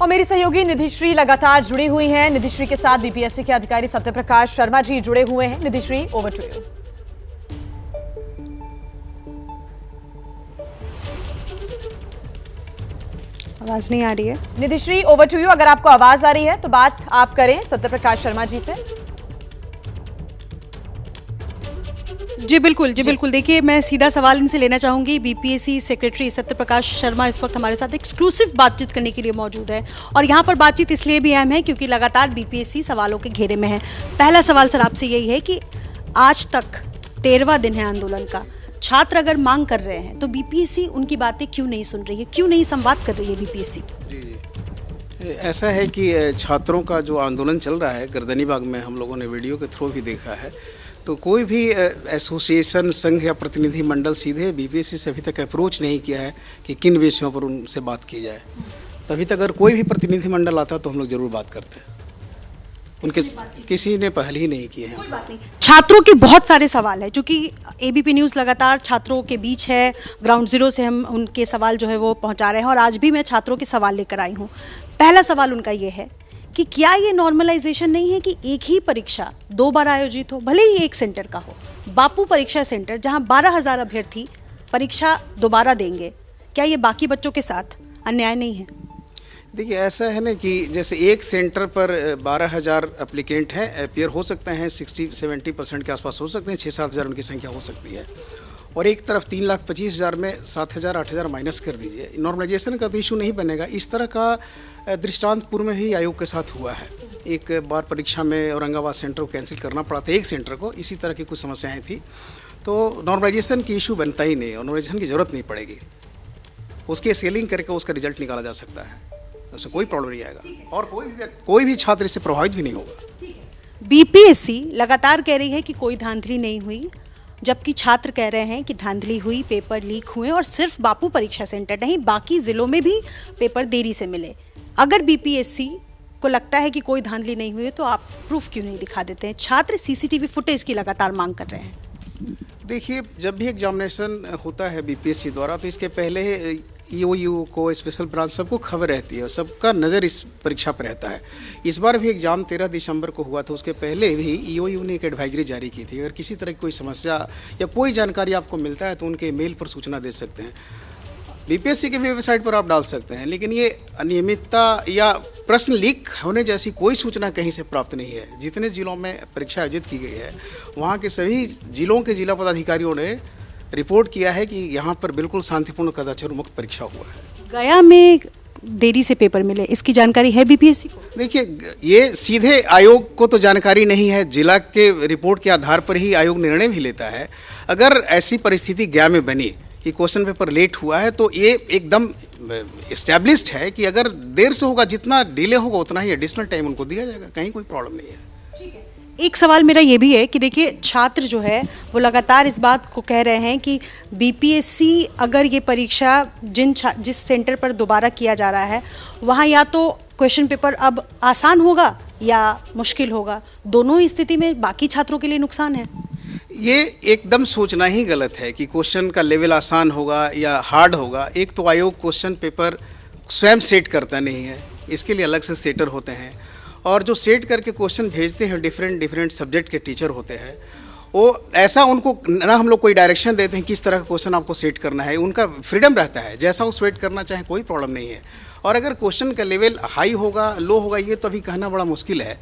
और मेरी सहयोगी निधिश्री लगातार जुड़ी हुई हैं। निधिश्री के साथ बीपीएससी के अधिकारी सत्यप्रकाश शर्मा जी जुड़े हुए हैं। Nidhishree, over to you. आवाज नहीं आ रही है। Nidhishree, over to you. अगर आपको आवाज आ रही है तो बात आप करें सत्यप्रकाश शर्मा जी से। जी बिल्कुल, देखिए मैं सीधा सवाल इनसे लेना चाहूंगी। बीपीएससी सेक्रेटरी सत्यप्रकाश शर्मा इस वक्त हमारे साथ एक्सक्लूसिव बातचीत करने के लिए मौजूद है और यहाँ पर बातचीत इसलिए भी अहम है क्योंकि लगातार बीपीएससी सवालों के घेरे में है। पहला सवाल सर आपसे यही है कि आज तक 13वां दिन है आंदोलन का, छात्र अगर मांग कर रहे हैं तो बीपीएससी उनकी बातें क्यों नहीं सुन रही है, क्यों नहीं संवाद कर रही है बीपीएससी? जी, ऐसा है कि छात्रों का जो आंदोलन चल रहा है गर्दनीबाग में, हम लोगों ने वीडियो के थ्रू भी देखा है, तो कोई भी एसोसिएशन, संघ या प्रतिनिधि मंडल सीधे बीपीएससी से अभी तक अप्रोच नहीं किया है कि किन विषयों पर उनसे बात की जाए। तो अभी तक अगर कोई भी प्रतिनिधि मंडल आता तो हम लोग जरूर बात करते हैं। उनके किसी ने पहल ही नहीं की है। कोई बात नहीं। छात्रों के बहुत सारे सवाल है, क्योंकि एबीपी न्यूज़ लगातार छात्रों के बीच है, ग्राउंड जीरो से हम उनके सवाल जो है वो पहुंचा रहे हैं और आज भी मैं छात्रों के सवाल लेकर आई हूं। पहला सवाल उनका ये है कि क्या ये नॉर्मलाइजेशन नहीं है कि एक ही परीक्षा 2 बार आयोजित हो, भले ही एक सेंटर का हो। बापू परीक्षा सेंटर जहां 12,000 अभ्यर्थी परीक्षा दोबारा देंगे, क्या ये बाकी बच्चों के साथ अन्याय नहीं है? देखिए, ऐसा है ना कि जैसे एक सेंटर पर 12,000 एप्लीकेंट हैं, अपियर हो सकते हैं, 60-70% के आसपास हो सकते हैं, 6-7 हज़ार उनकी संख्या हो सकती है। और एक तरफ 3,25,000 में 7,000-8,000 माइनस कर दीजिए, नॉर्मलाइजेशन का तो इशू नहीं बनेगा। इस तरह का दृष्टांत पूर्व में ही आयोग के साथ हुआ है। एक बार परीक्षा में औरंगाबाद सेंटर को कैंसिल करना पड़ा था, एक सेंटर को, इसी तरह की कुछ समस्याएं थी। तो नॉर्मलाइजेशन की इशू बनता ही नहीं, और नॉर्मलाइजेशन की ज़रूरत नहीं पड़ेगी। उसकी स्केलिंग करके उसका रिजल्ट निकाला जा सकता है, उससे कोई प्रॉब्लम नहीं आएगा और कोई भी छात्र इससे प्रभावित भी नहीं होगा। बीपीएससी लगातार कह रही है कि कोई धांधली नहीं हुई, जबकि छात्र कह रहे हैं कि धांधली हुई, पेपर लीक हुए और सिर्फ बापू परीक्षा सेंटर नहीं, बाकी जिलों में भी पेपर देरी से मिले। अगर बीपीएससी को लगता है कि कोई धांधली नहीं हुई तो आप प्रूफ क्यों नहीं दिखा देते हैं? छात्र सीसीटीवी फुटेज की लगातार मांग कर रहे हैं। देखिए, जब भी एग्जामिनेशन होता है बीपीएससी द्वारा तो इसके पहले ईओयू को, स्पेशल ब्रांच, सबको खबर रहती है और सबका नज़र इस परीक्षा पर रहता है। इस बार भी एग्ज़ाम 13 दिसंबर को हुआ था, उसके पहले भी ईओयू ने एक एडवाइजरी जारी की थी। अगर किसी तरह की कोई समस्या या कोई जानकारी आपको मिलता है तो उनके ईमेल पर सूचना दे सकते हैं, बीपीएससी के वेबसाइट पर आप डाल सकते हैं। लेकिन ये अनियमितता या प्रश्न लीक होने जैसी कोई सूचना कहीं से प्राप्त नहीं है। जितने जिलों में परीक्षा आयोजित की गई है वहाँ के सभी जिलों के जिला पदाधिकारियों ने रिपोर्ट किया है कि यहाँ पर बिल्कुल शांतिपूर्ण कदाचार मुक्त परीक्षा हुआ है। गया में देरी से पेपर मिले, इसकी जानकारी है बीपीएससी को? देखिए, ये सीधे आयोग को तो जानकारी नहीं है, जिला के रिपोर्ट के आधार पर ही आयोग निर्णय भी लेता है। अगर ऐसी परिस्थिति गया में बनी कि क्वेश्चन पेपर लेट हुआ है तो ये एकदम इस्टेब्लिश्ड है कि अगर देर से होगा, जितना डिले होगा उतना ही एडिशनल टाइम उनको दिया जाएगा, कहीं कोई प्रॉब्लम नहीं है। ठीक है। एक सवाल मेरा ये भी है कि देखिए छात्र जो है वो लगातार इस बात को कह रहे हैं कि बीपीएससी अगर ये परीक्षा जिस सेंटर पर दोबारा किया जा रहा है वहाँ या तो क्वेश्चन पेपर अब आसान होगा या मुश्किल होगा, दोनों ही स्थिति में बाकी छात्रों के लिए नुकसान है। ये एकदम सोचना ही गलत है कि क्वेश्चन का लेवल आसान होगा या हार्ड होगा। एक तो आयोग क्वेश्चन पेपर स्वयं सेट करता नहीं है, इसके लिए अलग से सेटर होते हैं, और जो सेट करके क्वेश्चन भेजते हैं डिफरेंट सब्जेक्ट के टीचर होते हैं, वो ऐसा उनको ना हम लोग कोई डायरेक्शन देते हैं किस तरह का क्वेश्चन आपको सेट करना है, उनका फ्रीडम रहता है, जैसा वो सेट करना चाहे कोई प्रॉब्लम नहीं है। और अगर क्वेश्चन का लेवल हाई होगा, लो होगा, ये तो अभी कहना बड़ा मुश्किल है।